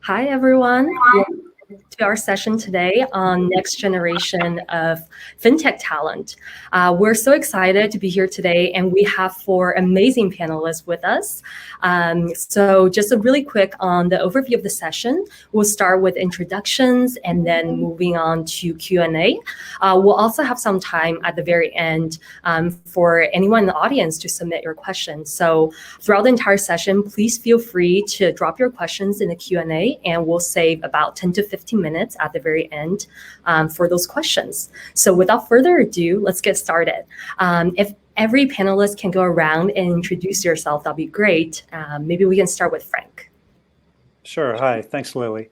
Hi, everyone. Welcome to our session today on next generation of fintech talent. We're so excited to be here today, and we have four amazing panelists with us. So just a really quick on the overview of the session. We'll start with introductions and then moving on to Q&A. We'll also have some time at the very end for anyone in the audience to submit your questions. So throughout the entire session, please feel free to drop your questions in the Q&A, and we'll save about 10 to 15 minutes at the very end for those questions. So without further ado, let's get started. If every panelist can go around and introduce yourself, that'd be great. Maybe we can start with Frank. Sure. Hi. Thanks, Lillie.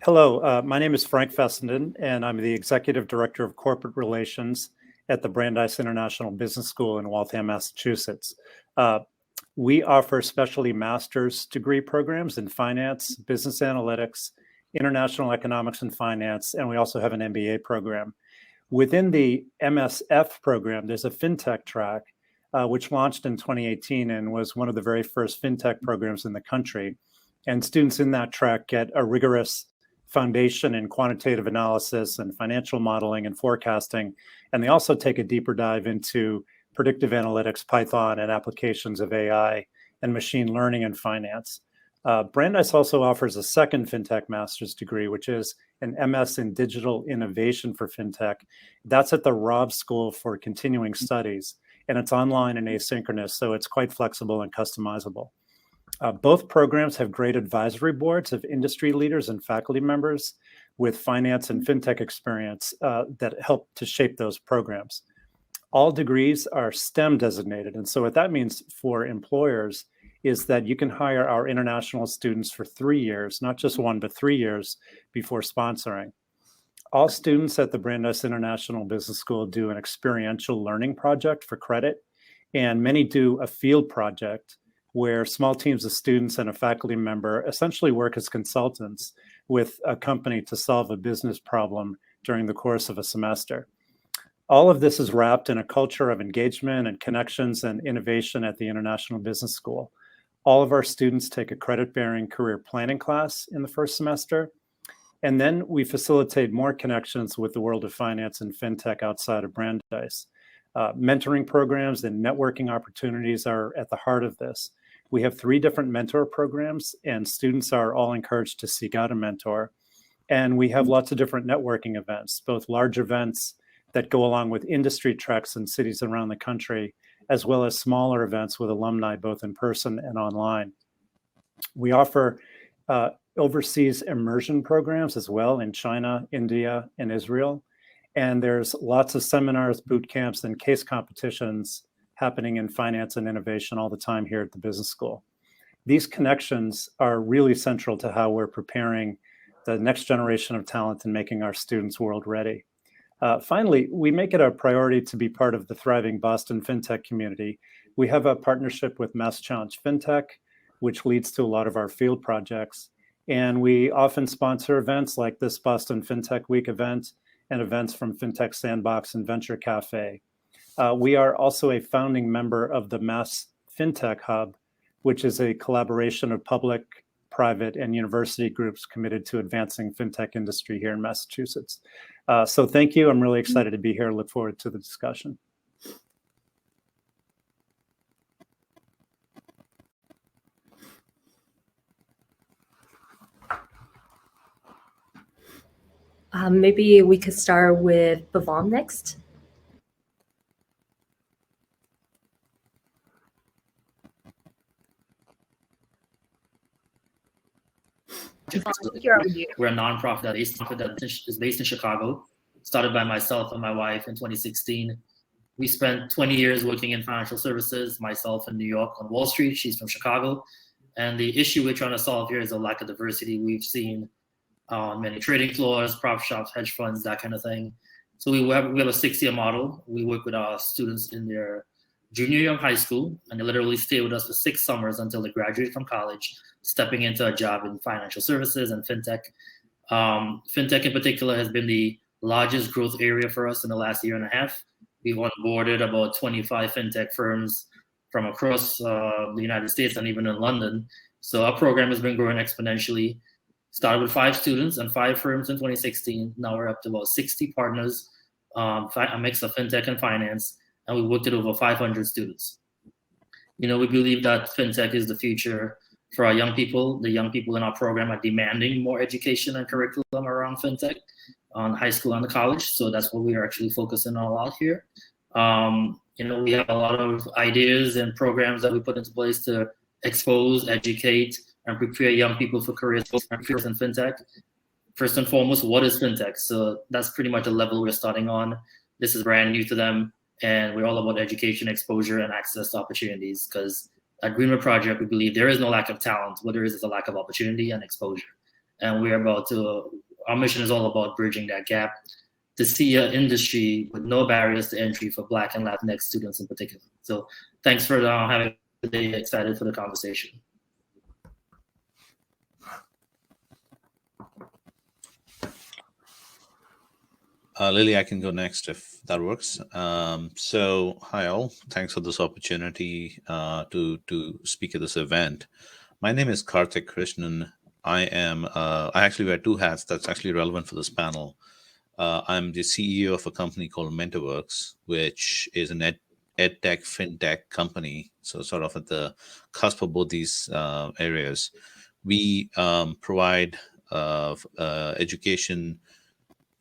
Hello. My name is Frank Fessenden, and I'm the Executive Director of Corporate Relations at the Brandeis International Business School in Waltham, Massachusetts. We offer specialty master's degree programs in finance, business analytics, international economics and finance, and we also have an MBA program. Within the MSF program, there's a fintech track, which launched in 2018 and was one of the very first fintech programs in the country. And students in that track get a rigorous foundation in quantitative analysis and financial modeling and forecasting. And they also take a deeper dive into predictive analytics, Python, and applications of AI and machine learning in finance. Brandeis also offers a second fintech master's degree, which is an MS in digital innovation for fintech. That's at the Robb School for Continuing Studies, and it's online and asynchronous, so it's quite flexible and customizable. Both programs have great advisory boards of industry leaders and faculty members with finance and fintech experience that help to shape those programs. All degrees are STEM designated, and so what that means for employers is that you can hire our international students for 3 years, not just 1, but 3 years before sponsoring. All students at the Brandeis International Business School do an experiential learning project for credit, and many do a field project where small teams of students and a faculty member essentially work as consultants with a company to solve a business problem during the course of a semester. All of this is wrapped in a culture of engagement and connections and innovation at the International Business School. All of our students take a credit-bearing career planning class in the first semester, and then we facilitate more connections with the world of finance and fintech outside of Brandeis. Mentoring programs and networking opportunities are at the heart of this. We have 3 different mentor programs, and students are all encouraged to seek out a mentor. And we have lots of different networking events, both large events that go along with industry treks in cities around the country, as well as smaller events with alumni, both in person and online. We offer overseas immersion programs as well in China, India, and Israel. And there's lots of seminars, boot camps, and case competitions happening in finance and innovation all the time here at the business school. These connections are really central to how we're preparing the next generation of talent and making our students world ready. Finally, we make it a priority to be part of the thriving Boston fintech community. We have a partnership with Mass Challenge Fintech, which leads to a lot of our field projects. And we often sponsor events like this Boston Fintech Week event and events from Fintech Sandbox and Venture Cafe. We are also a founding member of the Mass Fintech Hub, which is a collaboration of public, private, and university groups committed to advancing fintech industry here in Massachusetts. So thank you. I'm really excited to be here. Look forward to the discussion. Maybe we could start with Bevon next. We're a nonprofit that is based in Chicago, started by myself and my wife in 2016. We spent 20 years working in financial services, myself in New York on Wall Street, she's from Chicago. And the issue we're trying to solve here is the lack of diversity we've seen on many trading floors, prop shops, hedge funds, that kind of thing. So we have a 6-year model. We work with our students in their junior year of high school, and they literally stay with us for 6 summers until they graduate from college, stepping into a job in financial services and fintech. Fintech in particular has been the largest growth area for us in the last year and a half. We've onboarded about 25 fintech firms from across the United States and even in London. So our program has been growing exponentially. Started with 5 students and 5 firms in 2016. Now we're up to about 60 partners, a mix of fintech and finance, and we worked with over 500 students. We believe that fintech is the future for our young people. The young people in our program are demanding more education and curriculum around fintech on high school and college. So that's what we are actually focusing on a lot here. We have a lot of ideas and programs that we put into place to expose, educate, and prepare young people for careers in fintech. First and foremost, what is fintech? So that's pretty much the level we're starting on. This is brand new to them, and we're all about education, exposure, and access to opportunities, because at Greenwood Project, we believe there is no lack of talent. What there is a lack of opportunity and exposure. And our mission is all about bridging that gap to see an industry with no barriers to entry for Black and Latinx students in particular. So thanks for having me today. Excited for the conversation. Lillie, I can go next if that works. So hi all, thanks for this opportunity to speak at this event. My name is Karthik Krishnan. I actually wear 2 hats that's actually relevant for this panel. I'm the CEO of a company called MentorWorks, which is an edtech fintech company. So sort of at the cusp of both these areas. We provide education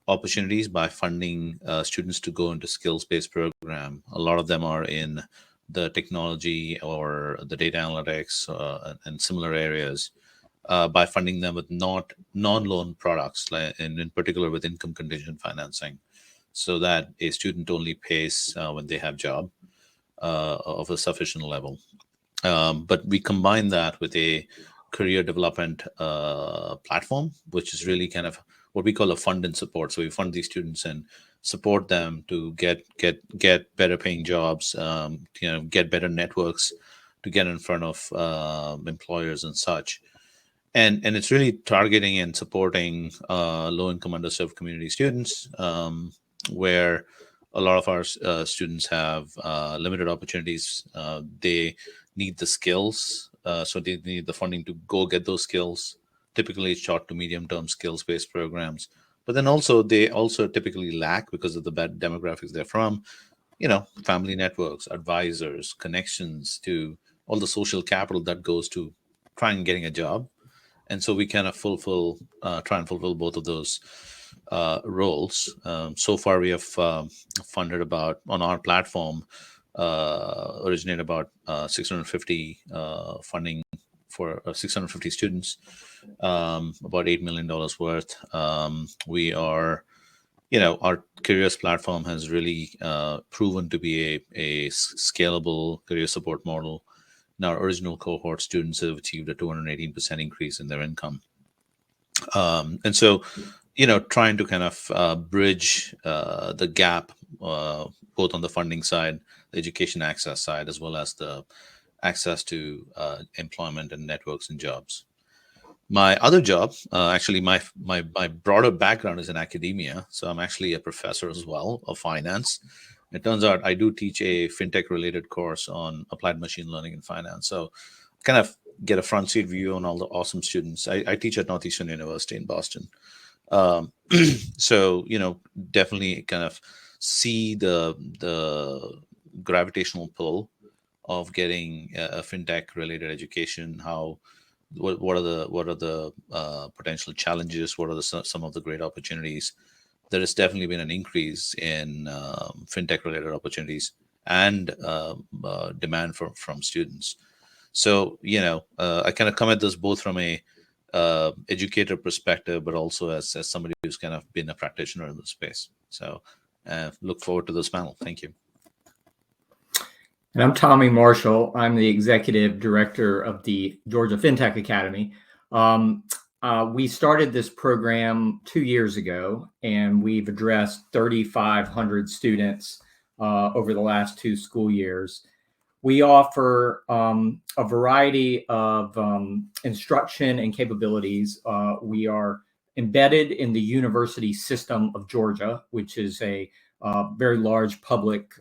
opportunities by funding students to go into skills-based program. A lot of them are in the technology or the data analytics and similar areas, by funding them with non-loan products, and in particular with income contingent financing, so that a student only pays when they have job of a sufficient level. But we combine that with a career development platform, which is really kind of what we call a fund and support. So we fund these students and support them to get better paying jobs, get better networks to get in front of employers and such. And it's really targeting and supporting low-income underserved community students, where a lot of our students have limited opportunities. They need the skills, so they need the funding to go get those skills. Typically, short to medium-term skills-based programs. But then they also typically lack, because of the bad demographics they're from, family networks, advisors, connections to all the social capital that goes to trying and getting a job. And so we kind of try and fulfill both of those roles. So far, we have funded on our platform, originated about 650 funding for 650 students, about $8 million worth. We are, our careers platform has really proven to be a scalable career support model. In our original cohort, students have achieved a 218% increase in their income. And so, trying to kind of bridge the gap, both on the funding side, the education access side, as well as the access to employment and networks and jobs. My other job, actually, my broader background is in academia. So I'm actually a professor as well of finance. It turns out I do teach a fintech-related course on applied machine learning in finance. So kind of get a front seat view on all the awesome students. I teach at Northeastern University in Boston. So, definitely kind of see the gravitational pull of getting a fintech-related education. What are the potential challenges? What are some of the great opportunities? There has definitely been an increase in fintech-related opportunities and demand from students. So, I kind of come at this both from a educator perspective, but also as somebody who's kind of been a practitioner in the space. So, look forward to this panel. Thank you. And I'm Tommy Marshall. I'm the executive director of the Georgia FinTech Academy. We started this program 2 years ago, and we've addressed 3,500 students over the last 2 school years. We offer a variety of instruction and capabilities. We are embedded in the University System of Georgia, which is a very large public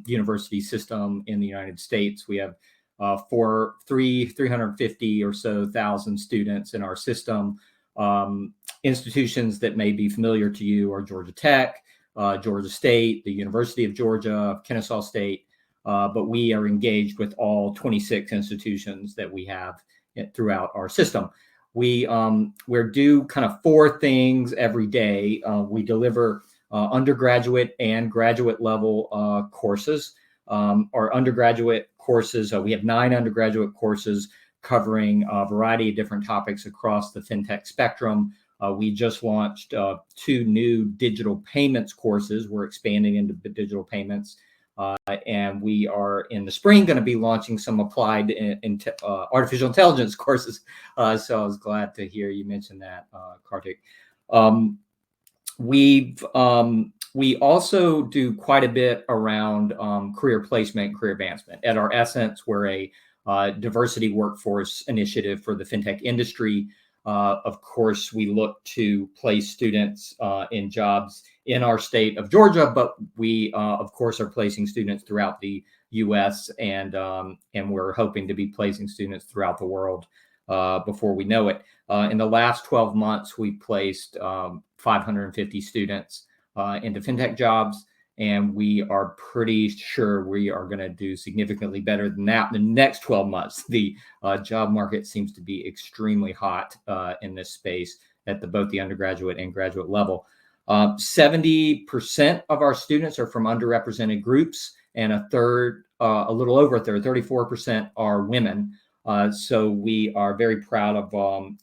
university system in the United States. We have 350 or so thousand students in our system. Institutions that may be familiar to you are Georgia Tech, Georgia State, the University of Georgia, Kennesaw State, but we are engaged with all 26 institutions that we have throughout our system. We're do kind of 4 things every day. We deliver undergraduate and graduate level courses. Our undergraduate courses, we have 9 undergraduate courses covering a variety of different topics across the fintech spectrum. We just launched 2 new digital payments courses. We're expanding into digital payments. And we are in the spring going to be launching some applied artificial intelligence courses. So I was glad to hear you mention that, Karthik. We also do quite a bit around career placement, career advancement. At our essence, we're a diversity workforce initiative for the fintech industry. Of course, we look to place students in jobs in our state of Georgia, but we, of course, are placing students throughout the U.S. and we're hoping to be placing students throughout the world before we know it. In the last 12 months, we placed 550 students into fintech jobs, and we are pretty sure we are going to do significantly better than that in the next 12 months. The job market seems to be extremely hot in this space at both the undergraduate and graduate level. 70% of our students are from underrepresented groups, and a little over a third, 34% are women. So we are very proud of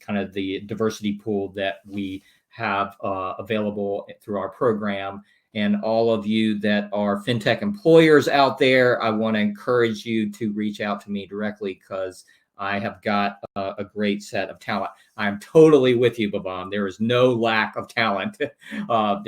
kind of the diversity pool that we have available through our program. And all of you that are fintech employers out there, I want to encourage you to reach out to me directly, because I have got a great set of talent. I'm totally with you, Bevon. There is no lack of talent. I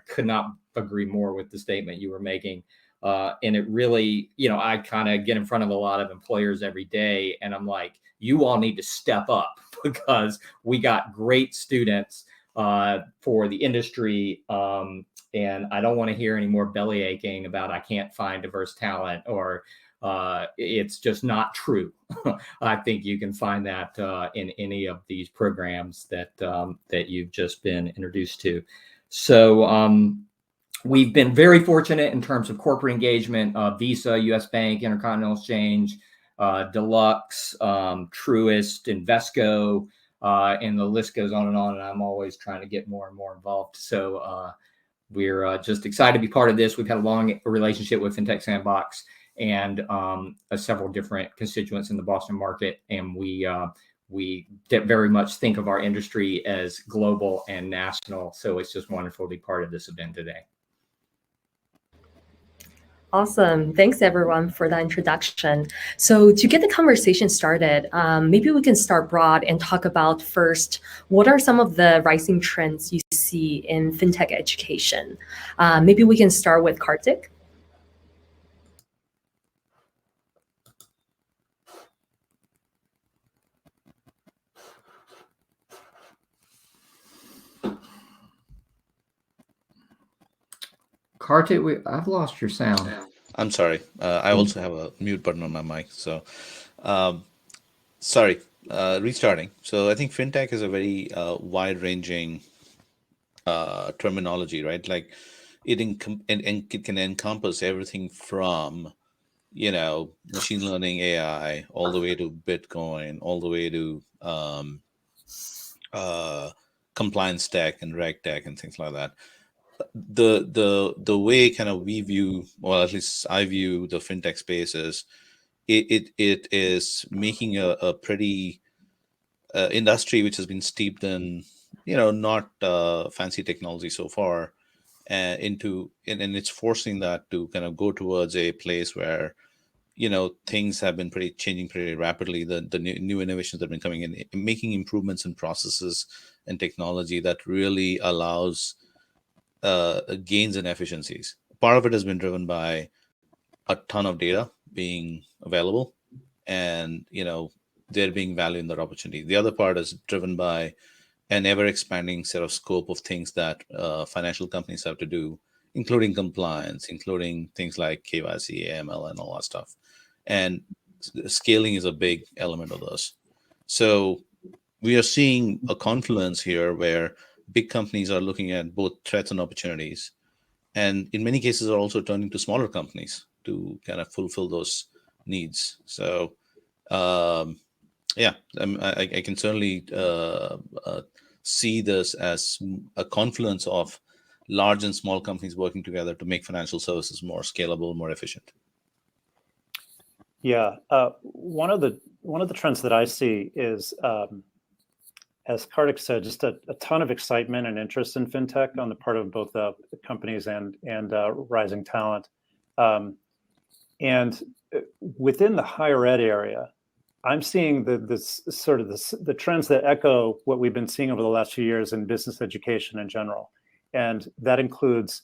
could not agree more with the statement you were making. And it really, I kind of get in front of a lot of employers every day, and I'm like, you all need to step up, because we got great students for the industry. And I don't want to hear any more belly aching about I can't find diverse talent, or it's just not true. I think you can find that in any of these programs that you've just been introduced to. So we've been very fortunate in terms of corporate engagement, Visa, US Bank, Intercontinental Exchange, Deluxe, Truist, Invesco, and the list goes on, and I'm always trying to get more and more involved. So we're just excited to be part of this. We've had a long relationship with Fintech Sandbox and several different constituents in the Boston market, and we very much think of our industry as global and national. So it's just wonderful to be part of this event today. Awesome. Thanks, everyone, for that introduction. So to get the conversation started, maybe we can start broad and talk about first, what are some of the rising trends you see in fintech education? Maybe we can start with Karthik. Karthik, I've lost your sound. I'm sorry. I also have a mute button on my mic. So, sorry, restarting. So I think fintech is a very wide-ranging terminology, right? Like it can encompass everything from, machine learning, AI, all the way to Bitcoin, all the way to compliance tech and reg tech and things like that. The way kind of we view, or at least I view, the fintech space is it is making a pretty industry which has been steeped in not fancy technology so far, and it's forcing that to kind of go towards a place where things have been changing pretty rapidly. The new innovations that have been coming in, making improvements in processes and technology that really allows gains in efficiencies. Part of it has been driven by a ton of data being available, and there being value in that opportunity. The other part is driven by an ever-expanding set of scope of things that financial companies have to do, including compliance, including things like KYC, AML, and all that stuff. And scaling is a big element of this. So we are seeing a confluence here where big companies are looking at both threats and opportunities, and in many cases are also turning to smaller companies to kind of fulfill those needs. So I can certainly see this as a confluence of large and small companies working together to make financial services more scalable, more efficient. Yeah, one of the trends that I see is, as Karthik said, just a ton of excitement and interest in fintech on the part of both companies and rising talent. And within the higher ed area, I'm seeing the trends that echo what we've been seeing over the last few years in business education in general. And that includes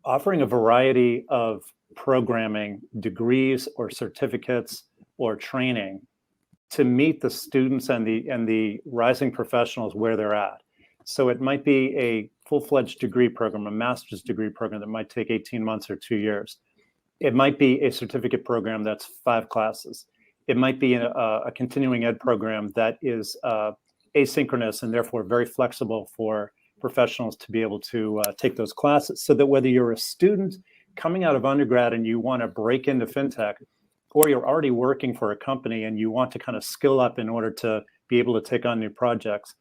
offering a variety of programming degrees or certificates or training to meet the students and the rising professionals where they're at. So it might be a full-fledged degree program, a master's degree program that might take 18 months or 2 years. It might be a certificate program that's 5 classes. It might be a continuing ed program that is asynchronous and therefore very flexible for professionals to be able to take those classes, so that whether you're a student coming out of undergrad and you want to break into fintech, or you're already working for a company and you want to kind of skill up in order to be able to take on new projects.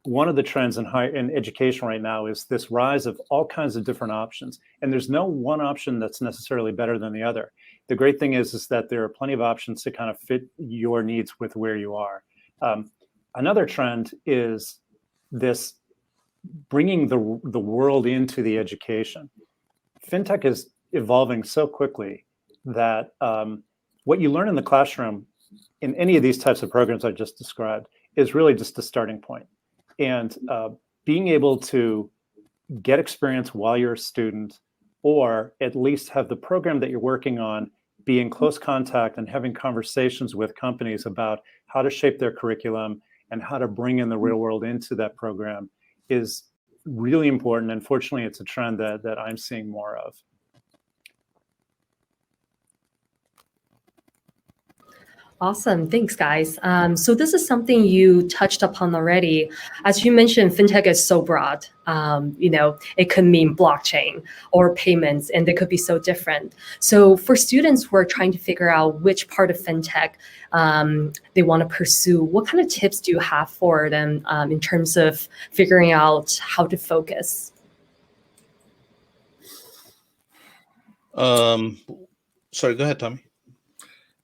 One of the trends in education right now is this rise of all kinds of different options. And there's no one option that's necessarily better than the other. The great thing is that there are plenty of options to kind of fit your needs with where you are. Another trend is this bringing the world into the education. Fintech is evolving so quickly that what you learn in the classroom in any of these types of programs I just described is really just a starting point. And being able to get experience while you're a student, or at least have the program that you're working on be in close contact and having conversations with companies about how to shape their curriculum and how to bring in the real world into that program is really important. Unfortunately, it's a trend that I'm seeing more of. Awesome. Thanks, guys. So this is something you touched upon already. As you mentioned, fintech is so broad. It could mean blockchain or payments, and they could be so different. So for students who are trying to figure out which part of fintech they want to pursue, what kind of tips do you have for them in terms of figuring out how to focus? Sorry, go ahead, Tommy.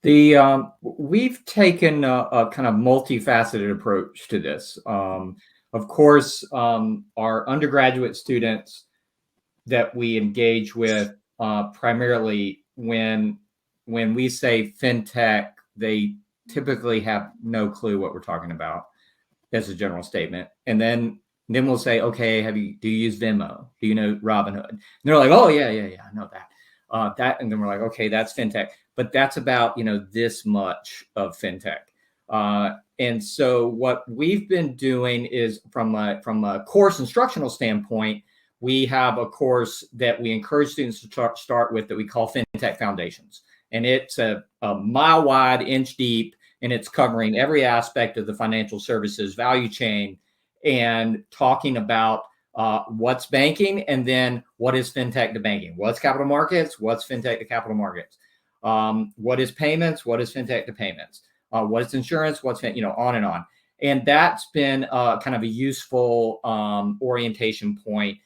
We've taken a kind of multifaceted approach to this. Of course, our undergraduate students that we engage with primarily when we say fintech, they typically have no clue what we're talking about. That's a general statement. And then we'll say, okay, do you use Venmo? Do you know Robinhood? And they're like, oh yeah, I know that. And then we're like, okay, that's fintech, but that's about, this much of fintech. And so what we've been doing is from a course instructional standpoint, we have a course that we encourage students to start with that we call Fintech Foundations. And it's a mile wide, inch deep, and it's covering every aspect of the financial services value chain and talking about what's banking, and then what is fintech to banking? What's capital markets? What's fintech to capital markets? What is payments? What is fintech to payments? What is insurance? What's on and on. And that's been kind of a useful orientation point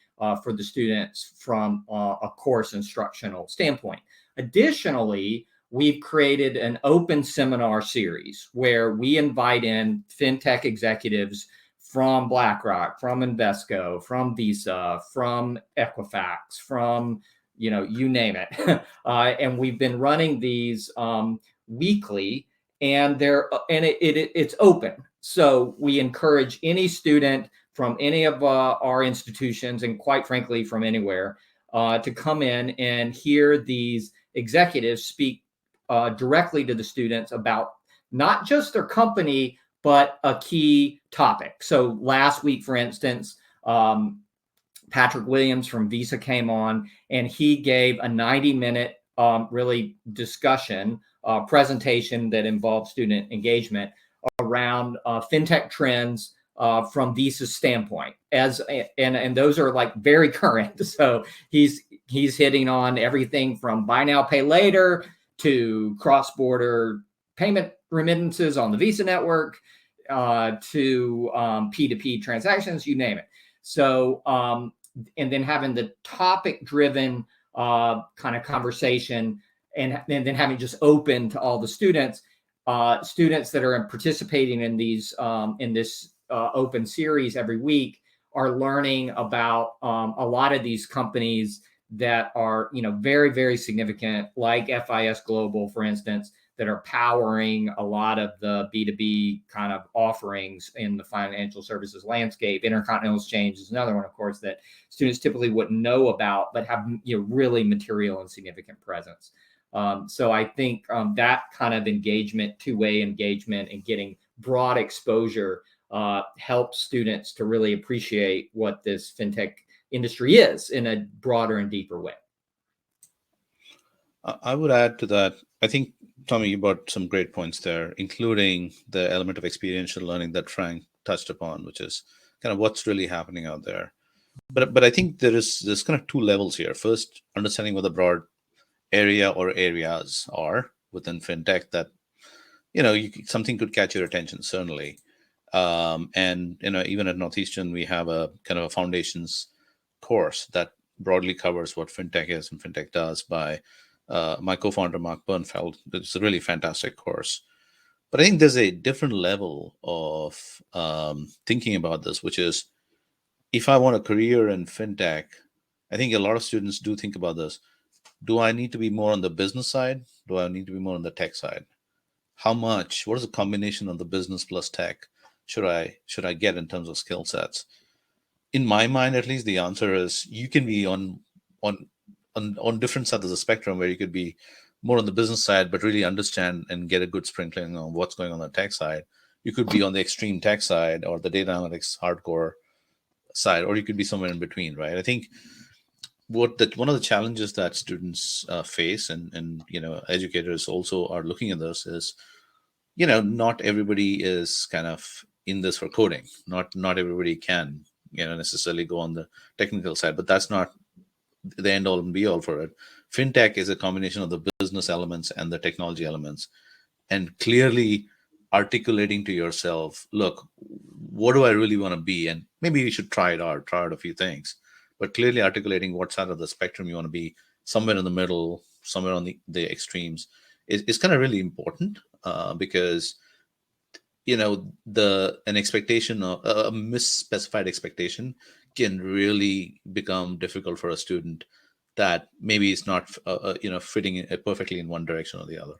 for the students from a course instructional standpoint. Additionally, we've created an open seminar series where we invite in fintech executives from BlackRock, from Invesco, from Visa, from Equifax, from, you name it. And we've been running these weekly, and it's open. So we encourage any student from any of our institutions, and quite frankly, from anywhere, to come in and hear these executives speak directly to the students about not just their company, but a key topic. So last week, for instance, Patrick Williams from Visa came on, and he gave a 90-minute really discussion presentation that involved student engagement around fintech trends from Visa's standpoint, and those are like very current. So he's hitting on everything from buy now, pay later to cross-border payment remittances on the Visa network to P2P transactions, you name it. So and then having the topic-driven kind of conversation, and then having just open to all the students that are participating in these in this open series every week are learning about a lot of these companies that are, very, very significant, like FIS Global, for instance, that are powering a lot of the B2B kind of offerings in the financial services landscape. Intercontinental Exchange is another one, of course, that students typically wouldn't know about, but have really material and significant presence. So I think that kind of engagement, two-way engagement, and getting broad exposure helps students to really appreciate what this fintech industry is in a broader and deeper way. I would add to that. I think, Tommy, you brought some great points there, including the element of experiential learning that Frank touched upon, which is kind of what's really happening out there. But I think there's kind of two levels here. First, understanding what the broad area or areas are within fintech that, something could catch your attention, certainly. And, even at Northeastern, we have a kind of a foundations course that broadly covers what fintech is and fintech does by my co-founder, Mark Bernfeld. It's a really fantastic course. But I think there's a different level of thinking about this, which is, if I want a career in fintech, I think a lot of students do think about this. Do I need to be more on the business side? Do I need to be more on the tech side? What is the combination of the business plus tech should I get in terms of skill sets? In my mind, at least, the answer is you can be on different sides of the spectrum, where you could be more on the business side, but really understand and get a good sprinkling on what's going on the tech side. You could be on the extreme tech side or the data analytics hardcore side, or you could be somewhere in between, right? I think one of the challenges that students face, and educators also are looking at this, is not everybody is kind of in this for coding. Not everybody can necessarily go on the technical side, but that's not the end all and be all for it. Fintech is a combination of the business elements and the technology elements, and clearly articulating to yourself, look, what do I really want to be? And maybe you should try out a few things, but clearly articulating what side of the spectrum you want to be, somewhere in the middle, somewhere on the extremes, is kind of really important, because an expectation of a misspecified expectation can really become difficult for a student that maybe is not fitting perfectly in one direction or the other.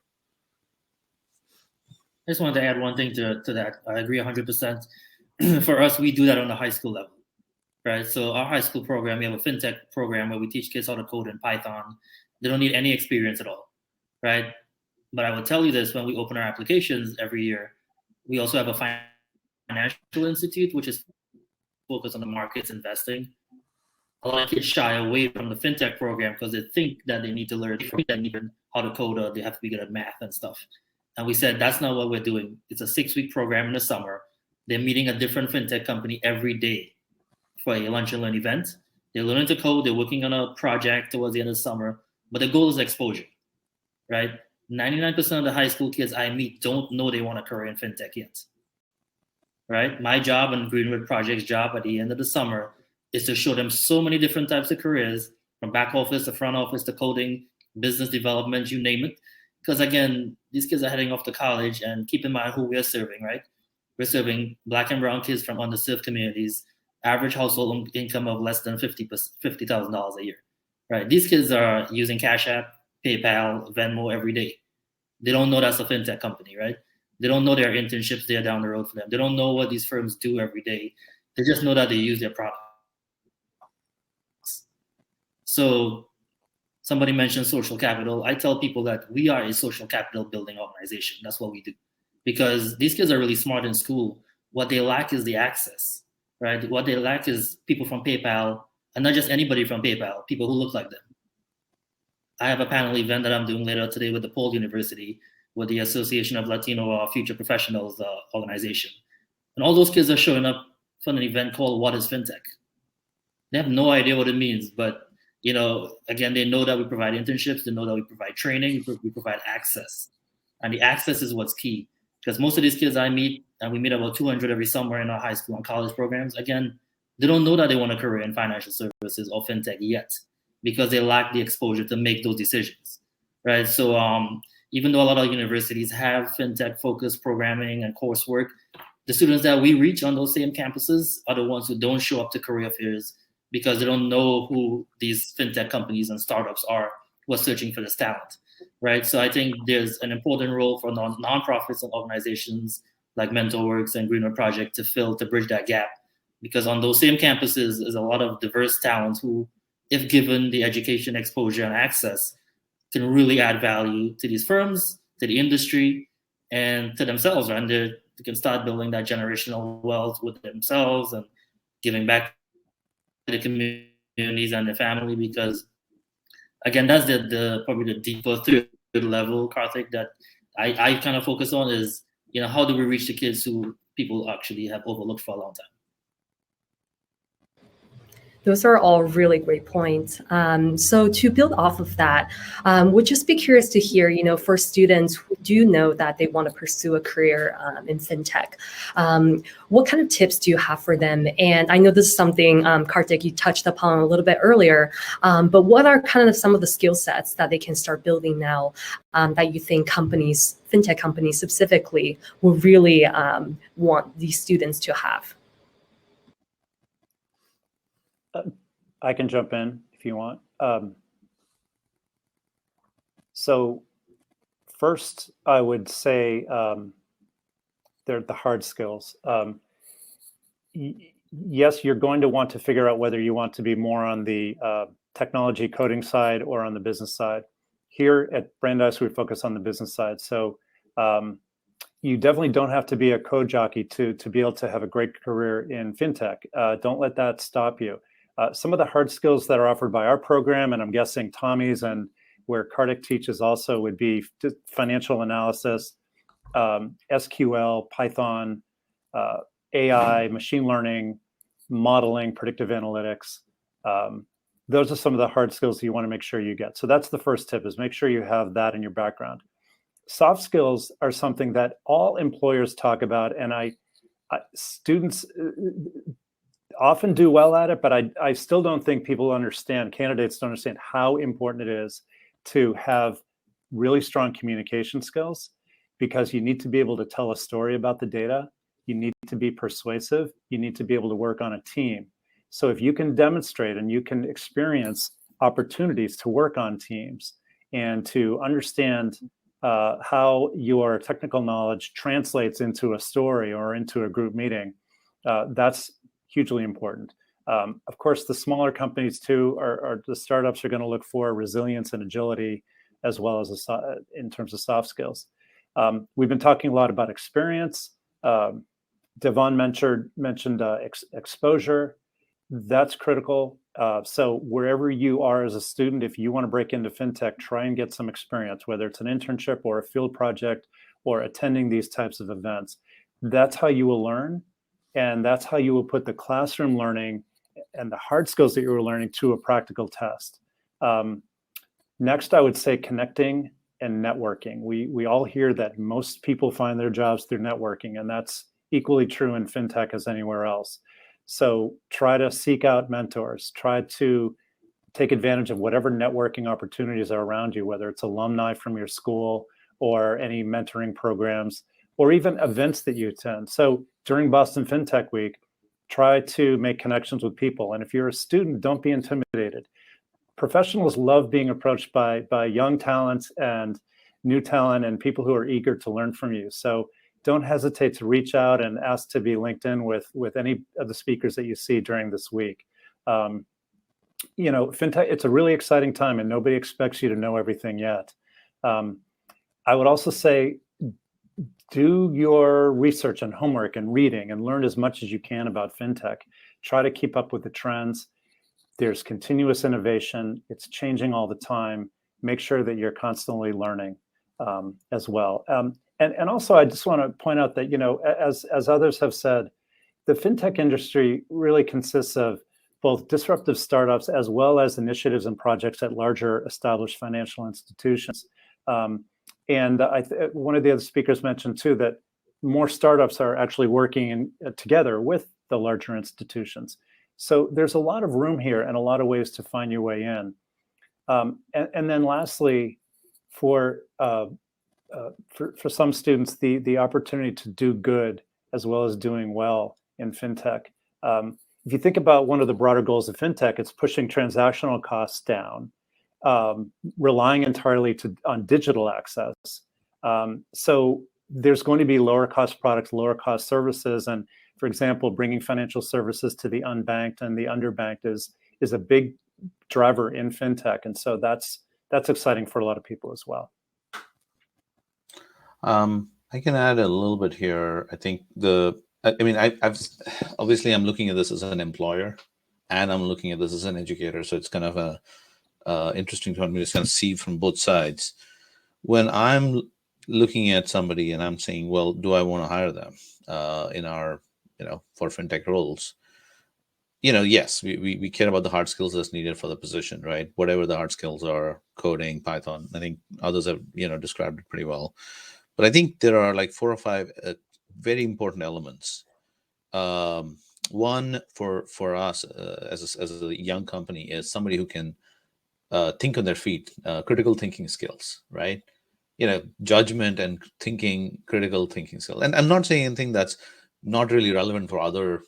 I just wanted to add one thing to that. I agree 100%. For us, we do that on the high school level, right? So our high school program, we have a fintech program where we teach kids how to code in Python. They don't need any experience at all, right? But I will tell you this, when we open our applications every year, we also have a financial institute, which is focused on the markets investing. A lot of kids shy away from the fintech program because they think that they need to learn how to code, or they have to be good at math and stuff. And we said, that's not what we're doing. It's a 6-week program in the summer. They're meeting a different fintech company every day for a lunch and learn event. They're learning to code. They're working on a project towards the end of the summer. But the goal is exposure, right? 99% of the high school kids I meet don't know they want a career in fintech yet, right? My job and Greenwood Project's job at the end of the summer is to show them so many different types of careers, from back office to front office to coding, business development, you name it. Because again, these kids are heading off to college, and keep in mind who we're serving, right? We're serving Black and brown kids from underserved communities, average household income of less than $50,000 a year, right? These kids are using Cash App, PayPal, Venmo every day. They don't know that's a fintech company, right? They don't know there are internships there down the road for them. They don't know what these firms do every day. They just know that they use their products. So somebody mentioned social capital. I tell people that we are a social capital building organization. That's what we do. Because these kids are really smart in school. What they lack is the access, right? What they lack is people from PayPal, and not just anybody from PayPal, people who look like them. I have a panel event that I'm doing later today with DePaul University. with the Association of Latino Future Professionals organization. And all those kids are showing up for an event called What is Fintech? They have no idea what it means, but again, they know that we provide internships, they know that we provide training, we provide access. And the access is what's key, because most of these kids I meet, and we meet about 200 every summer in our high school and college programs, again, they don't know that they want a career in financial services or fintech yet, because they lack the exposure to make those decisions, right? So even though a lot of universities have fintech-focused programming and coursework, the students that we reach on those same campuses are the ones who don't show up to career fairs because they don't know who these fintech companies and startups are who are searching for this talent, right? So I think there's an important role for nonprofits and organizations like MentorWorks and Greenwood Project to bridge that gap, because on those same campuses is a lot of diverse talent who, if given the education, exposure, and access, can really add value to these firms, to the industry, and to themselves, right? And they can start building that generational wealth with themselves and giving back to the communities and the family, because again, that's probably the deeper third level, Karthik, that I kind of focus on is, how do we reach the kids who people actually have overlooked for a long time? Those are all really great points. So to build off of that, would just be curious to hear, for students who do know that they want to pursue a career in fintech, what kind of tips do you have for them? And I know this is something, Karthik, you touched upon a little bit earlier, but what are kind of some of the skill sets that they can start building now that you think fintech companies specifically, will really want these students to have? I can jump in if you want. So first, I would say they're the hard skills. Yes, you're going to want to figure out whether you want to be more on the technology coding side or on the business side. Here at Brandeis, we focus on the business side. So you definitely don't have to be a code jockey to be able to have a great career in fintech. Don't let that stop you. Some of the hard skills that are offered by our program, and I'm guessing Tommy's and where Karthik teaches also, would be financial analysis, SQL, Python, AI, machine learning, modeling, predictive analytics. Those are some of the hard skills that you want to make sure you get. So that's the first tip, is make sure you have that in your background. Soft skills are something that all employers talk about, and students often do well at it, but I still don't think candidates don't understand how important it is to have really strong communication skills, because you need to be able to tell a story about the data. You need to be persuasive. You need to be able to work on a team. So if you can demonstrate and you can experience opportunities to work on teams and to understand how your technical knowledge translates into a story or into a group meeting, that's hugely important. Of course, the smaller companies too, are the startups are going to look for resilience and agility, as well as in terms of soft skills. We've been talking a lot about experience. Bevon mentioned exposure. That's critical. So wherever you are as a student, if you want to break into fintech, try and get some experience, whether it's an internship or a field project or attending these types of events. That's how you will learn. And that's how you will put the classroom learning and the hard skills that you were learning to a practical test. Next, I would say connecting and networking. We all hear that most people find their jobs through networking, and that's equally true in fintech as anywhere else. So try to seek out mentors. Try to take advantage of whatever networking opportunities are around you, whether it's alumni from your school or any mentoring programs, or even events that you attend. So during Boston FinTech Week, try to make connections with people. And if you're a student, don't be intimidated. Professionals love being approached by young talents and new talent and people who are eager to learn from you. So don't hesitate to reach out and ask to be linked in with any of the speakers that you see during this week. FinTech, it's a really exciting time, and nobody expects you to know everything yet. I would also say, do your research and homework and reading and learn as much as you can about fintech. Try to keep up with the trends. There's continuous innovation. It's changing all the time. Make sure that you're constantly learning. as well. And also, I just want to point out that, as others have said, the fintech industry really consists of both disruptive startups as well as initiatives and projects at larger established financial institutions. And one of the other speakers mentioned too that more startups are actually working together with the larger institutions. So there's a lot of room here and a lot of ways to find your way in. And then lastly, for some students, the opportunity to do good as well as doing well in fintech. If you think about one of the broader goals of fintech, it's pushing transactional costs down, relying entirely on digital access. So there's going to be lower cost products, lower cost services. And for example, bringing financial services to the unbanked and the underbanked is a big driver in fintech. And so that's exciting for a lot of people as well. I can add a little bit here. I think I've obviously I'm looking at this as an employer, and I'm looking at this as an educator. So it's kind of interesting to me to kind of see from both sides. When I'm looking at somebody and I'm saying, well, do I want to hire them in our, for fintech roles? Yes, we care about the hard skills that's needed for the position, right? Whatever the hard skills are, coding, Python. I think others have, described it pretty well. But I think there are like 4 or 5 very important elements. One for us as a young company is somebody who can think on their feet, critical thinking skills, right? Judgment and critical thinking skills. And I'm not saying anything that's not really relevant for other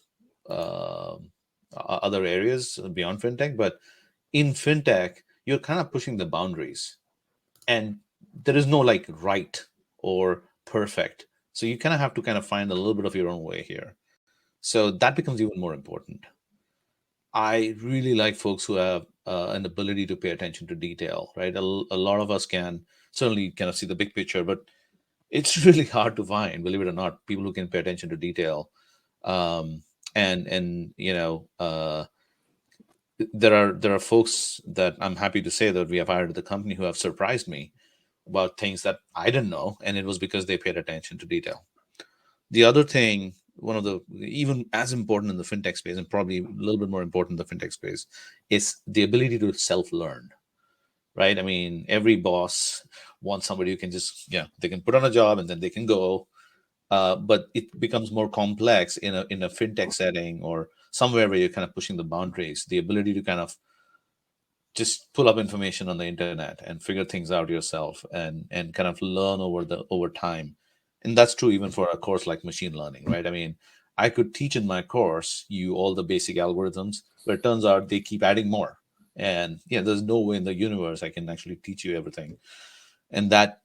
areas beyond fintech, but in fintech, you're kind of pushing the boundaries, and there is no like right or perfect. So you kind of have to find a little bit of your own way here. So that becomes even more important. I really like folks who have an ability to pay attention to detail, right? A lot of us can certainly kind of see the big picture, but it's really hard to find, believe it or not, people who can pay attention to detail. There are folks that I'm happy to say that we have hired at the company who have surprised me about things that I didn't know, and it was because they paid attention to detail. The other thing, one of the even as important in the fintech space, and probably a little bit more important in the fintech space, is the ability to self-learn, right? I mean, every boss wants somebody who can just, they can put on a job and then they can go. But it becomes more complex in a fintech setting or somewhere where you're kind of pushing the boundaries. The ability to kind of just pull up information on the internet and figure things out yourself and kind of learn over time. And that's true even for a course like machine learning, right? I mean, I could teach in my course you all the basic algorithms, but it turns out they keep adding more. And there's no way in the universe I can actually teach you everything. And that,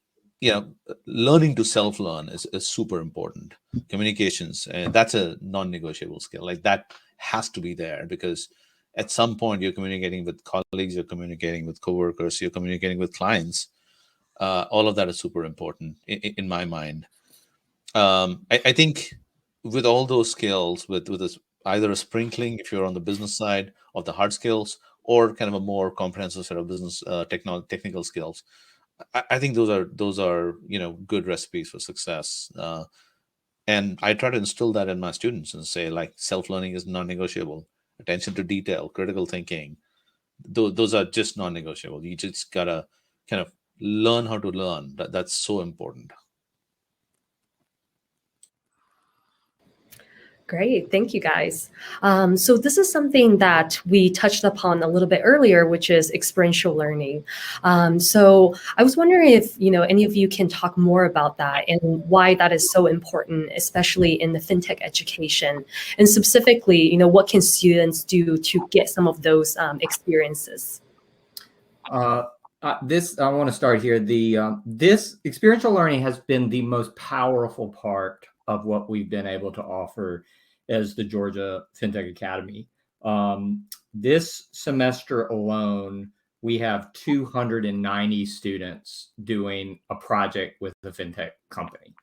learning to self-learn is super important. Communications, and that's a non-negotiable skill. Like that has to be there, because at some point you're communicating with colleagues, you're communicating with coworkers, you're communicating with clients. All of that is super important in my mind. I think with all those skills, with either a sprinkling, if you're on the business side, of the hard skills, or kind of a more comprehensive set of business technical skills, I think those are good recipes for success. And I try to instill that in my students and say, like, self-learning is non-negotiable. Attention to detail, critical thinking, those are just non-negotiable. You just gotta kind of learn how to learn. That's so important. Great, thank you guys. So this is something that we touched upon a little bit earlier, which is experiential learning. So I was wondering if any of you can talk more about that and why that is so important, especially in the fintech education, and specifically, what can students do to get some of those experiences? I want to start here. This experiential learning has been the most powerful part of what we've been able to offer as the Georgia Fintech Academy. This semester alone, we have 290 students doing a project with the fintech company.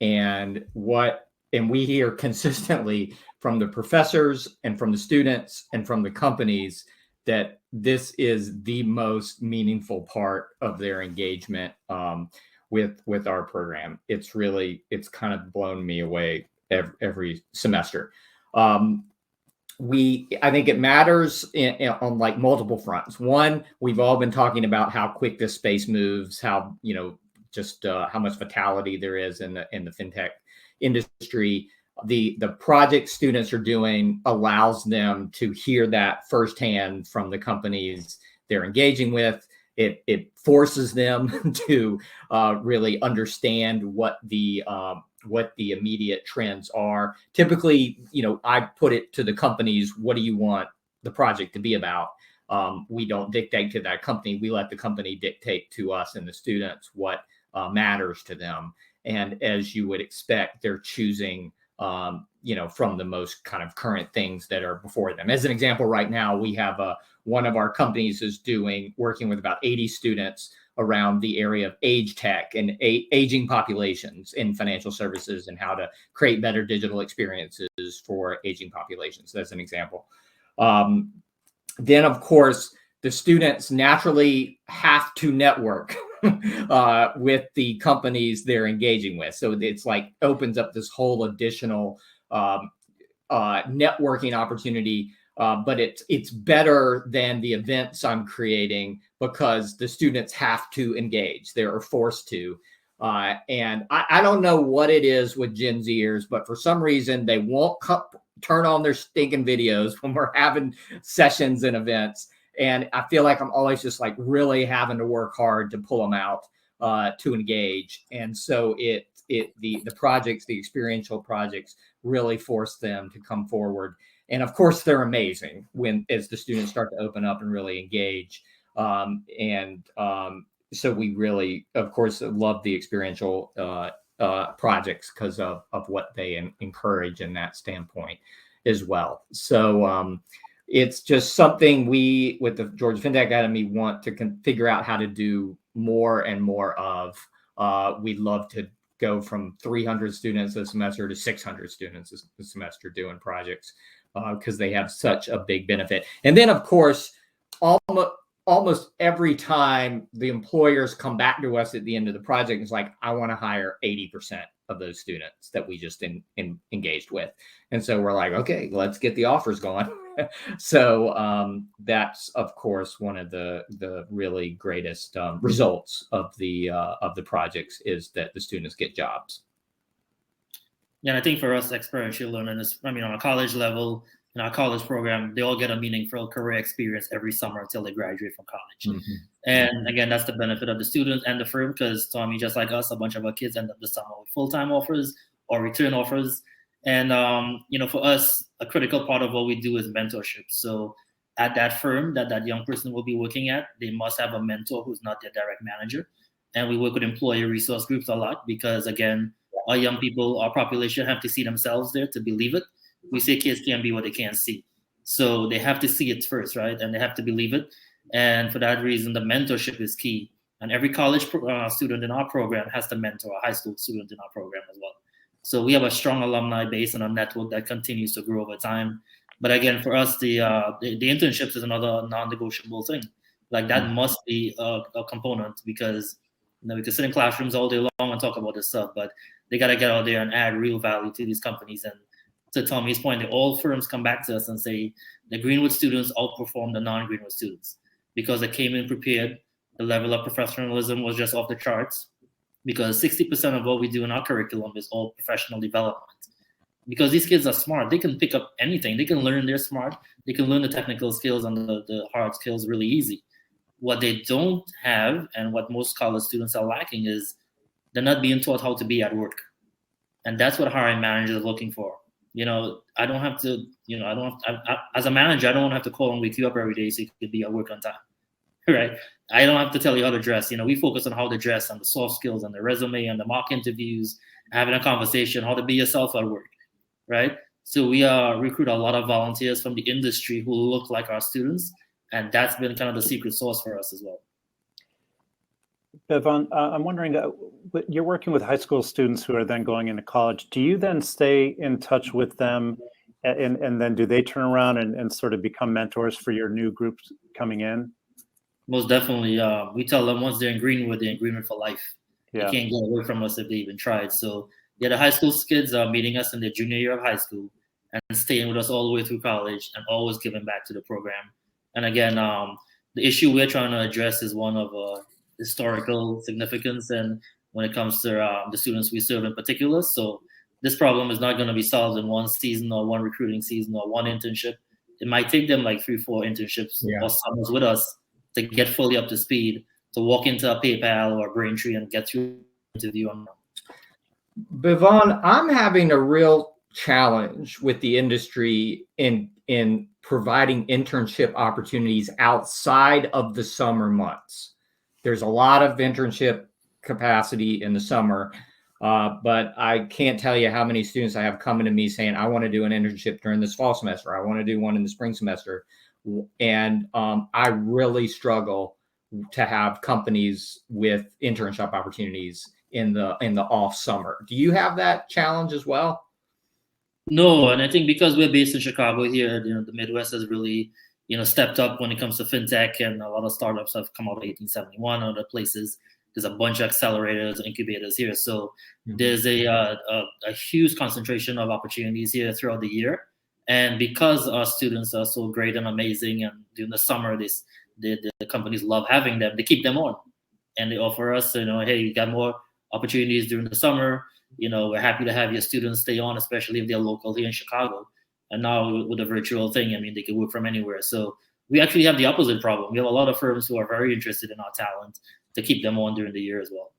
And we hear consistently from the professors and from the students and from the companies that this is the most meaningful part of their engagement with our program. It's kind of blown me away every semester. I think it matters on like multiple fronts. One, we've all been talking about how quick this space moves, how, just how much vitality there is in the fintech industry. The project students are doing allows them to hear that firsthand from the companies they're engaging with. It forces them to really understand what the immediate trends are. Typically, I put it to the companies, what do you want the project to be about? We don't dictate to that company. We let the company dictate to us and the students what matters to them. And as you would expect, they're choosing, from the most kind of current things that are before them. As an example, right now, we have one of our companies is working with about 80 students around the area of age tech and aging populations in financial services and how to create better digital experiences for aging populations. That's an example. Then, of course, the students naturally have to network with the companies they're engaging with. So it's like opens up this whole additional networking opportunity. But it's better than the events I'm creating because the students have to engage. They're forced to. And I don't know what it is with Gen Zers, but for some reason, they won't turn on their stinking videos when we're having sessions and events. And I feel like I'm always just like really having to work hard to pull them out to engage. And so the projects, the experiential projects really force them to come forward. And of course, they're amazing as the students start to open up and really engage. So we really, of course, love the experiential projects because of what they encourage in that standpoint as well. So it's just something we, with the Georgia FinTech Academy, want to figure out how to do more and more of. We'd love to go from 300 students a semester to 600 students a semester doing projects because they have such a big benefit. And then, of course, almost every time the employers come back to us at the end of the project, it's like, I want to hire 80% of those students that we just engaged with. And so we're like, okay, let's get the offers going. So that's, of course, one of the really greatest results of the projects is that the students get jobs. Yeah, and I think for us, experiential learning is, on a college level, in our college program, they all get a meaningful career experience every summer until they graduate from college. Mm-hmm. And again, that's the benefit of the students and the firm, because Tommy, just like us, a bunch of our kids end up this summer with full-time offers or return offers. And, for us, a critical part of what we do is mentorship. So at that firm that young person will be working at, they must have a mentor who's not their direct manager. And we work with employee resource groups a lot because, again, our young people, our population have to see themselves there to believe it. We say kids can't be what they can't see. So they have to see it first, right? And they have to believe it. And for that reason, the mentorship is key. And every college student in our program has to mentor a high school student in our program as well. So we have a strong alumni base and a network that continues to grow over time. But again, for us, the internships is another non-negotiable thing. Like that must be a component because we can sit in classrooms all day long and talk about this stuff, but they got to get out there and add real value to these companies. And to Tommy's point, all firms come back to us and say the Greenwood students outperform the non-Greenwood students because they came in prepared. The level of professionalism was just off the charts because 60% of what we do in our curriculum is all professional development. Because these kids are smart. They can pick up anything. They can learn they're smart. They can learn the technical skills and the hard skills really easy. What they don't have and what most college students are lacking is they're not being taught how to be at work. And that's what hiring managers are looking for. I don't have to, as a manager, I don't have to call and wake you up every day so you can be at work on time, right? I don't have to tell you how to dress. We focus on how to dress and the soft skills and the resume and the mock interviews, having a conversation, how to be yourself at work, right? So we recruit a lot of volunteers from the industry who look like our students. And that's been kind of the secret sauce for us as well. Bevon, I'm wondering, you're working with high school students who are then going into college. Do you then stay in touch with them And then do they turn around and sort of become mentors for your new groups coming in? Most definitely. We tell them once they're in Greenwood, they're in Greenwood for life. Yeah. They can't get away from us if they even tried. So yeah, the high school kids are meeting us in their junior year of high school and staying with us all the way through college and always giving back to the program. And again, the issue we're trying to address is one of historical significance, and when it comes to the students we serve in particular. So this problem is not going to be solved in one season or one recruiting season or one internship. It might take them like 3-4 internships or summers with us to get fully up to speed, to walk into a PayPal or a Braintree and get through the interview. Bevon, I'm having a real challenge with the industry in providing internship opportunities outside of the summer months. There's a lot of internship capacity in the summer, but I can't tell you how many students I have coming to me saying, I want to do an internship during this fall semester. I want to do one in the spring semester. And I really struggle to have companies with internship opportunities in the off summer. Do you have that challenge as well? No, and I think because we're based in Chicago here, the Midwest has really, stepped up when it comes to fintech, and a lot of startups have come out of 1871 and other places. There's a bunch of accelerators and incubators here. So there's a huge concentration of opportunities here throughout the year. And because our students are so great and amazing, and during the summer, the companies love having them, they keep them on. And they offer us, hey, you got more opportunities during the summer. We're happy to have your students stay on, especially if they're local here in Chicago. And now with the virtual thing, they can work from anywhere. So we actually have the opposite problem. We have a lot of firms who are very interested in our talent to keep them on during the year as well.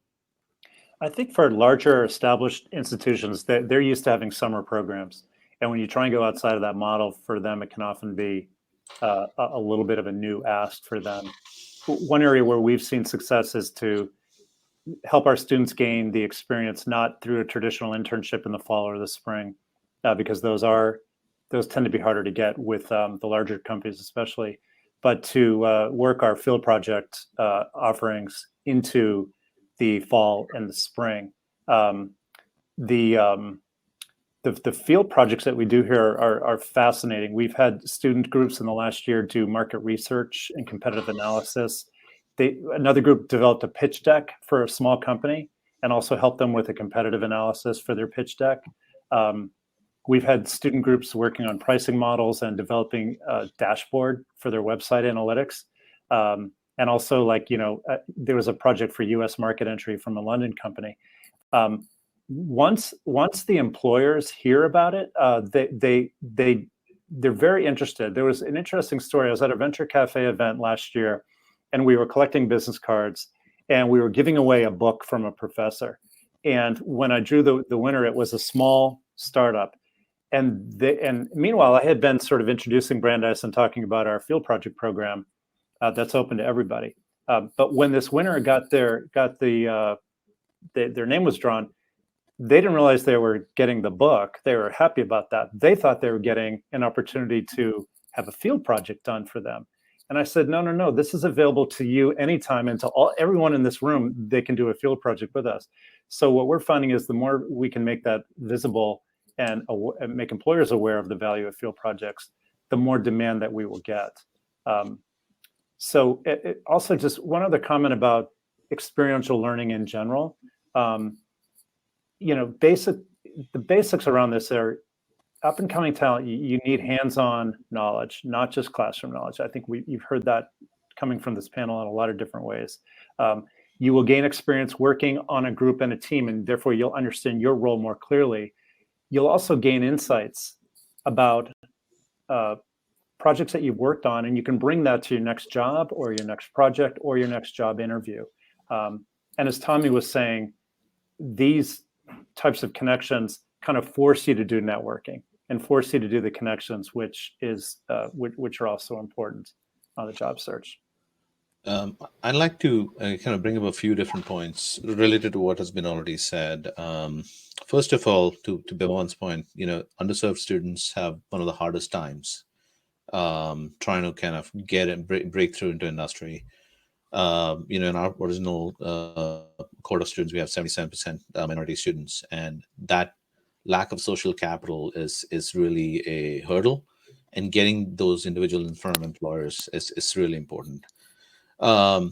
I think for larger established institutions, they're used to having summer programs. And when you try and go outside of that model, for them, it can often be a little bit of a new ask for them. One area where we've seen success is to help our students gain the experience, not through a traditional internship in the fall or the spring, because those tend to be harder to get with the larger companies, especially, but to work our field project offerings into the fall and the spring. The field projects that we do here are fascinating. We've had student groups in the last year do market research and competitive analysis. Another group developed a pitch deck for a small company and also helped them with a competitive analysis for their pitch deck. We've had student groups working on pricing models and developing a dashboard for their website analytics. And also, there was a project for US market entry from a London company. Once the employers hear about it, they're very interested. There was an interesting story. I was at a Venture Cafe event last year, and we were collecting business cards, and we were giving away a book from a professor. And when I drew the winner, it was a small startup. And meanwhile, I had been sort of introducing Brandeis and talking about our field project program that's open to everybody. But when this winner got their name was drawn, they didn't realize they were getting the book. They were happy about that. They thought they were getting an opportunity to have a field project done for them. And I said, no, this is available to you anytime, and to everyone in this room, they can do a field project with us. So what we're finding is the more we can make that visible and make employers aware of the value of field projects, the more demand that we will get. So also just one other comment about experiential learning in general. The basics around this are up and coming talent. You need hands-on knowledge, not just classroom knowledge. I think you've heard that coming from this panel in a lot of different ways. You will gain experience working on a group and a team, and therefore you'll understand your role more clearly. You'll also gain insights about projects that you've worked on, and you can bring that to your next job or your next project or your next job interview. And as Tommy was saying, these types of connections kind of force you to do networking and force you to do the connections, which are also important on the job search. I'd like to kind of bring up a few different points related to what has been already said. First of all, to Bevon's point, underserved students have one of the hardest times trying to kind of get and break through into industry. In our original cohort of students, we have 77% minority students, and that lack of social capital is really a hurdle, and getting those individuals in front of employers is really important. There are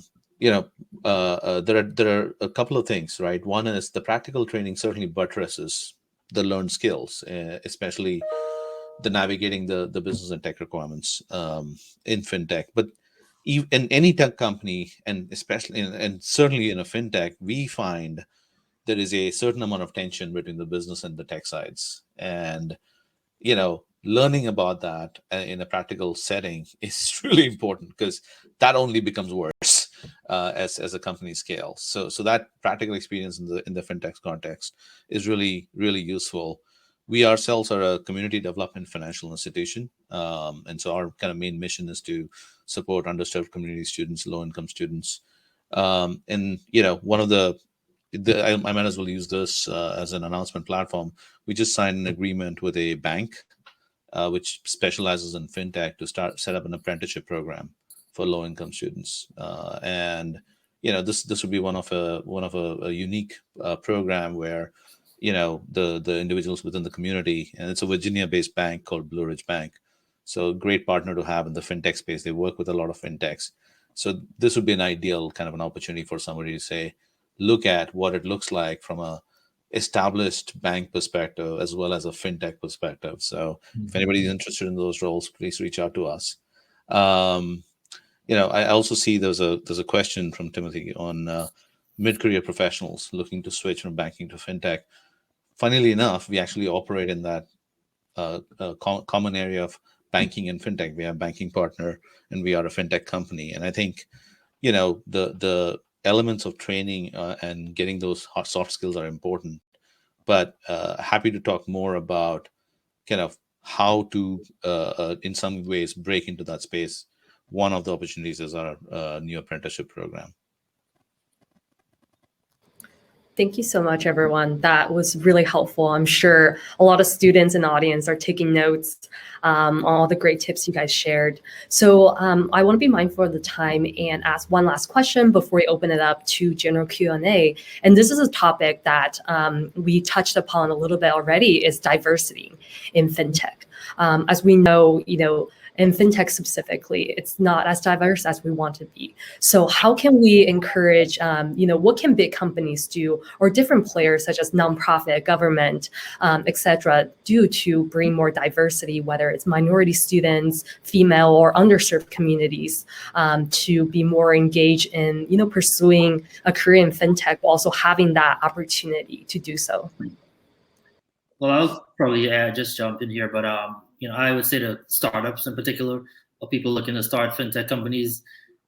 a couple of things, right? One is the practical training certainly buttresses the learned skills, especially the navigating the business and tech requirements in fintech. But in any tech company, and especially and certainly in a fintech, we find there is a certain amount of tension between the business and the tech sides, and learning about that in a practical setting is really important, because that only becomes worse as a company scales. So that practical experience in the fintech context is really, really useful. We ourselves are a community development financial institution, and so our kind of main mission is to support underserved community students, low-income students, and one of I might as well use this as an announcement platform. We just signed an agreement with a bank which specializes in fintech to set up an apprenticeship program for low-income students, and this would be one of a unique program where the individuals within the community, and it's a Virginia-based bank called Blue Ridge Bank, so great partner to have in the fintech space. They work with a lot of fintechs, so this would be an ideal kind of an opportunity for somebody to say, look at what it looks like from a established bank perspective as well as a fintech perspective. So if anybody's interested in those roles, please reach out to us. I also see there's a question from Timothy on mid-career professionals looking to switch from banking to fintech. Funnily enough, we actually operate in that common area of banking and fintech. We have a banking partner and we are a fintech company. And I think, the elements of training and getting those soft skills are important, but happy to talk more about kind of how to, in some ways, break into that space. One of the opportunities is our new apprenticeship program. Thank you so much, everyone. That was really helpful. I'm sure a lot of students in the audience are taking notes on all the great tips you guys shared. So I want to be mindful of the time and ask one last question before we open it up to general Q&A. And this is a topic that we touched upon a little bit already, is diversity in fintech. As we know, in fintech specifically, it's not as diverse as we want to be. So how can we encourage, what can big companies do, or different players such as nonprofit, government, et cetera, do to bring more diversity, whether it's minority students, female or underserved communities, to be more engaged in, pursuing a career in fintech, while also having that opportunity to do so? Well, I'll probably just jump in here, but I would say to startups in particular, or people looking to start fintech companies,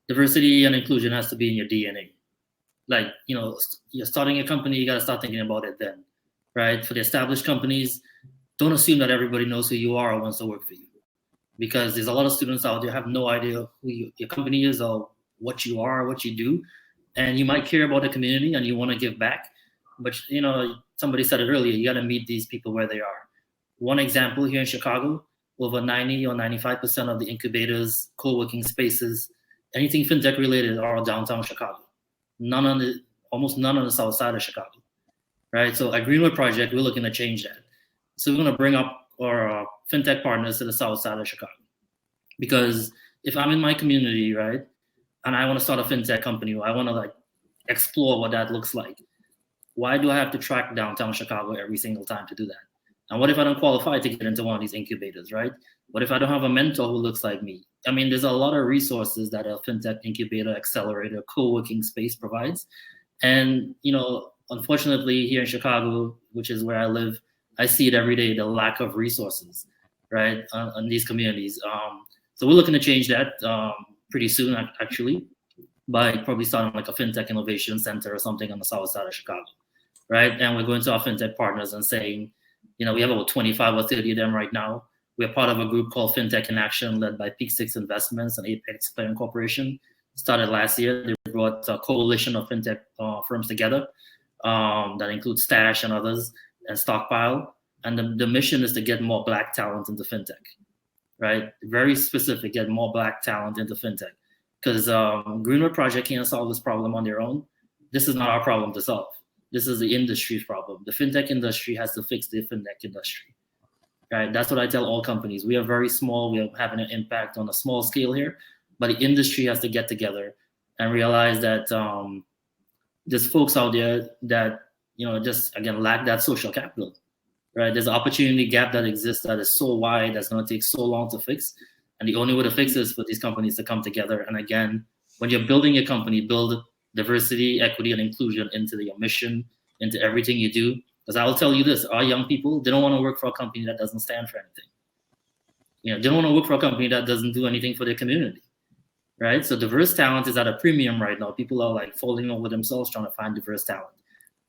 diversity and inclusion has to be in your DNA. Like, you're starting a company, you got to start thinking about it then, right? For the established companies, don't assume that everybody knows who you are or wants to work for you, because there's a lot of students out there who have no idea who your company is or what you are, what you do, and you might care about the community and you want to give back, but somebody said it earlier, you got to meet these people where they are. One example here in Chicago, over 90 or 95% of the incubators, co-working spaces, anything fintech related are all downtown Chicago. Almost none on the south side of Chicago, right? So at Greenwood Project, we're looking to change that. So we're going to bring up our fintech partners to the south side of Chicago. Because if I'm in my community, right, and I want to start a fintech company, or I want to explore what that looks like, why do I have to track downtown Chicago every single time to do that? And what if I don't qualify to get into one of these incubators, right? What if I don't have a mentor who looks like me? I mean, there's a lot of resources that a fintech incubator, accelerator, co-working space provides. And, unfortunately here in Chicago, which is where I live, I see it every day, the lack of resources, right, on these communities. So we're looking to change that pretty soon, actually, by probably starting like a fintech innovation center or something on the south side of Chicago, right? And we're going to our fintech partners and saying, we have about 25 or 30 of them right now. We're part of a group called Fintech in Action, led by Peak Six Investments and Apex Clearing Corporation. Started last year. They brought a coalition of fintech firms together that includes Stash and others, and Stockpile. And the mission is to get more Black talent into fintech, right? Very specific, get more Black talent into fintech. Because Greenwood Project can't solve this problem on their own. This is not our problem to solve. this is the industry's problem. The fintech industry has to fix the fintech industry, right? That's what I tell all companies. We are very small. We are having an impact on a small scale here, but the industry has to get together and realize that there's folks out there that, just again, lack that social capital, right? There's an opportunity gap that exists that is so wide that's going to take so long to fix. And the only way to fix is for these companies to come together. And again, when you're building a company, build diversity, equity, and inclusion into your mission, into everything you do. Because I'll tell you this, our young people, they don't want to work for a company that doesn't stand for anything. They don't want to work for a company that doesn't do anything for their community, right? So diverse talent is at a premium right now. People are like falling over themselves trying to find diverse talent.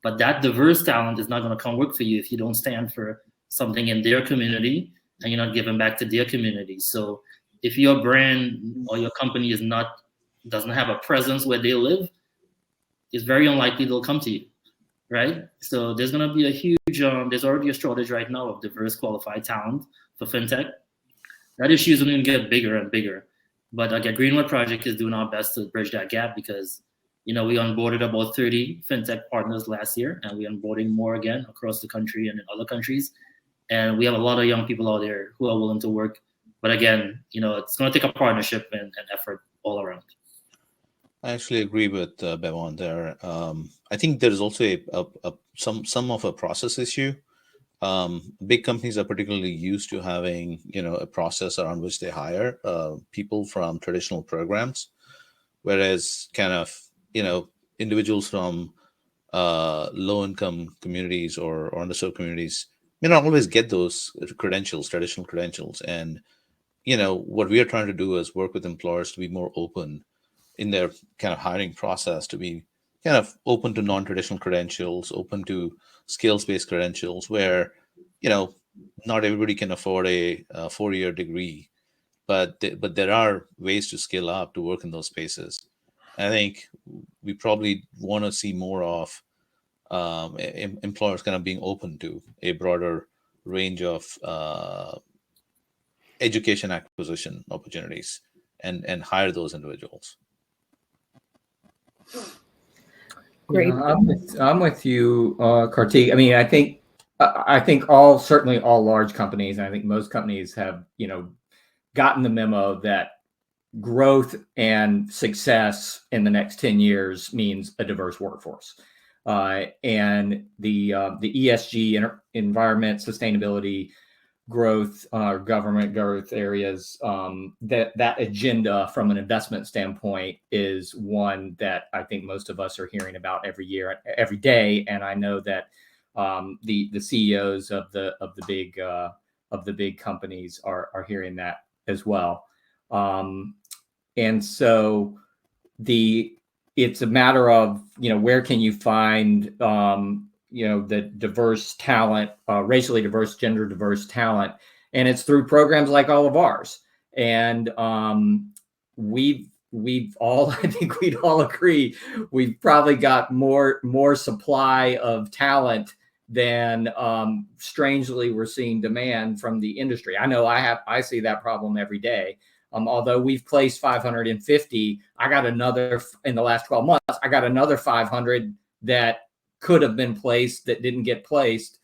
But that diverse talent is not going to come work for you if you don't stand for something in their community and you're not giving back to their community. So if your brand or your company doesn't have a presence where they live, it's very unlikely they'll come to you, right? So there's going to be a huge, there's already a shortage right now of diverse qualified talent for fintech. That issue is going to get bigger and bigger. But like Greenwood Project is doing our best to bridge that gap because, we onboarded about 30 fintech partners last year, and we're onboarding more again across the country and in other countries. And we have a lot of young people out there who are willing to work. But again, it's going to take a partnership and effort all around. I actually agree with Bevon there. I think there is also some of a process issue. Big companies are particularly used to having, a process around which they hire people from traditional programs, whereas kind of, individuals from low-income communities or underserved communities may not always get those traditional credentials. And, what we are trying to do is work with employers to be more open in their kind of hiring process, to be kind of open to non-traditional credentials, open to skills-based credentials, where, not everybody can afford a 4-year degree, but there are ways to scale up to work in those spaces. I think we probably want to see more of employers kind of being open to a broader range of education acquisition opportunities and hire those individuals. Great. Yeah, I'm with you, Karthik. I mean, I think certainly all large companies, and I think most companies have, gotten the memo that growth and success in the next 10 years means a diverse workforce. And the ESG, environment, sustainability, growth, government growth areas, that agenda from an investment standpoint is one that I think most of us are hearing about every year, every day. And I know that the CEOs of the big companies are hearing that as well. And so it's a matter of, where can you find, the diverse talent, racially diverse, gender diverse talent. And it's through programs like all of ours. And we've all, I think we'd all agree, we've probably got more supply of talent than strangely we're seeing demand from the industry. I know I see that problem every day. Although we've placed 550, I got another in the last 12 months. I got another 500 that could have been placed that didn't get placed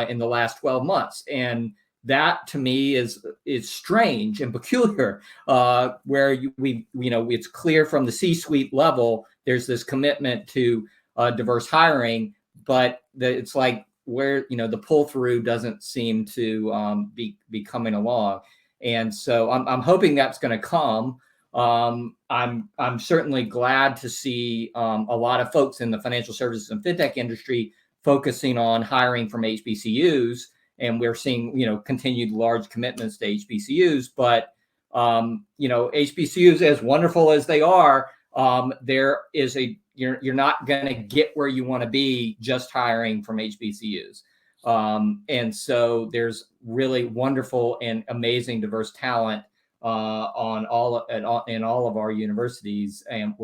in the last 12 months, and that to me is strange and peculiar. Where it's clear from the C-suite level there's this commitment to diverse hiring, but it's like where the pull through doesn't seem to be coming along. And so I'm hoping that's going to come. I'm certainly glad to see a lot of folks in the financial services and fintech industry focusing on hiring from HBCUs, and we're seeing continued large commitments to HBCUs. But HBCUs, as wonderful as they are, there is you're not going to get where you want to be just hiring from HBCUs. And so there's really wonderful and amazing diverse talent in all of our universities, and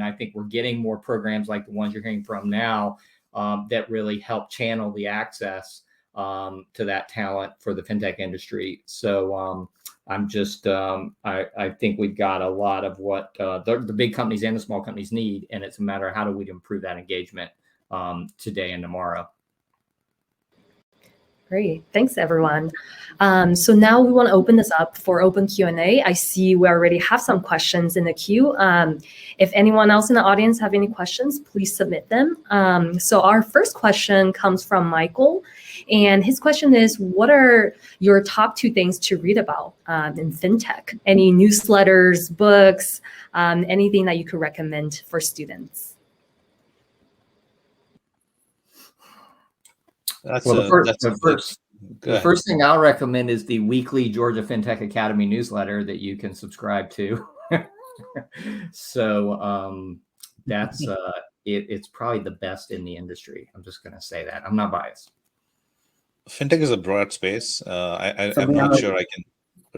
I think we're getting more programs like the ones you're hearing from now that really help channel the access to that talent for the fintech industry. So I'm just I think we've got a lot of what the big companies and the small companies need, and it's a matter of how do we improve that engagement today and tomorrow. Great. Thanks, everyone. So now we want to open this up for open Q&A. I see we already have some questions in the queue. If anyone else in the audience have any questions, please submit them. So our first question comes from Michael, and his question is, what are your top 2 things to read about in fintech? Any newsletters, books, anything that you could recommend for students? The first thing I'll recommend is the weekly Georgia Fintech Academy newsletter that you can subscribe to. So that's it's probably the best in the industry. I'm just going to say that. I'm not biased. Fintech is a broad space. I'm not sure I can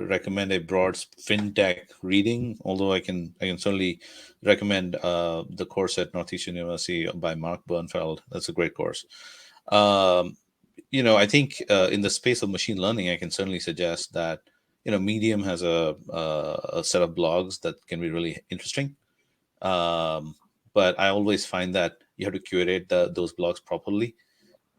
recommend a broad fintech reading, although I can certainly recommend the course at Northeastern University by Mark Bernfeld. That's a great course. I think in the space of machine learning, I can certainly suggest that, Medium has a set of blogs that can be really interesting. But I always find that you have to curate those blogs properly.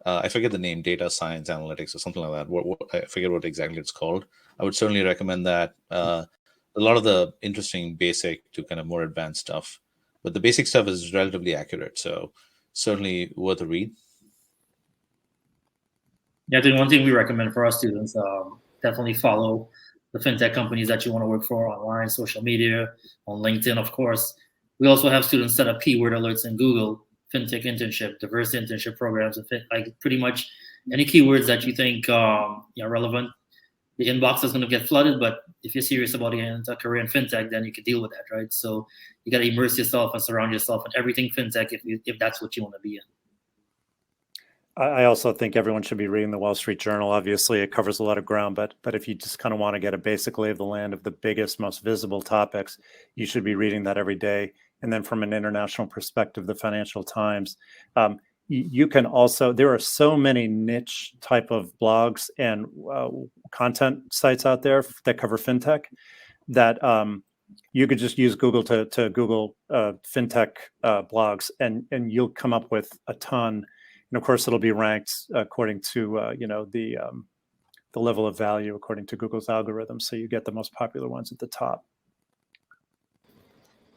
I forget the name, data science analytics or something like that. I forget what exactly it's called. I would certainly recommend that. A lot of the interesting basic to kind of more advanced stuff, but the basic stuff is relatively accurate. So certainly worth a read. Yeah, I think one thing we recommend for our students, definitely follow the fintech companies that you want to work for online, social media, on LinkedIn, of course. We also have students set up keyword alerts in Google, fintech internship, diverse internship programs, and like pretty much any keywords that you think are relevant. The inbox is going to get flooded, but if you're serious about getting into a career in fintech, then you can deal with that, right? So you got to immerse yourself and surround yourself in everything fintech if that's what you want to be in. I also think everyone should be reading the Wall Street Journal. Obviously, it covers a lot of ground, but if you just kind of want to get a basic lay of the land of the biggest, most visible topics, you should be reading that every day. And then from an international perspective, the Financial Times. You can also, there are so many niche type of blogs and content sites out there that cover fintech that you could just use Google to Google fintech blogs, and you'll come up with a ton. And of course, it'll be ranked according to the level of value according to Google's algorithm. So you get the most popular ones at the top.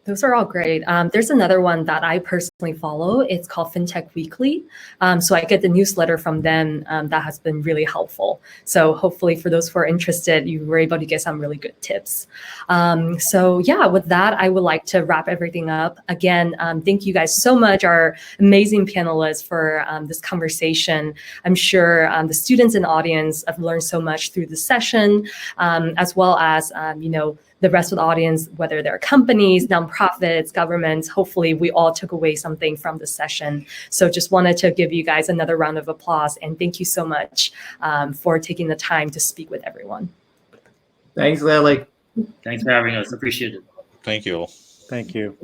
Those are all great. There's another one that I personally follow. It's called Fintech Weekly. So I get the newsletter from them that has been really helpful. So hopefully for those who are interested, you were able to get some really good tips. So yeah, with that, I would like to wrap everything up. Again, thank you guys so much, our amazing panelists, for this conversation. I'm sure the students in the audience have learned so much through the session, as well as, the rest of the audience, whether they're companies, nonprofits, governments. Hopefully we all took away something from the session. So just wanted to give you guys another round of applause, and thank you so much for taking the time to speak with everyone. Thanks, Lillie. Thanks for having us. Appreciate it. Thank you all. Thank you.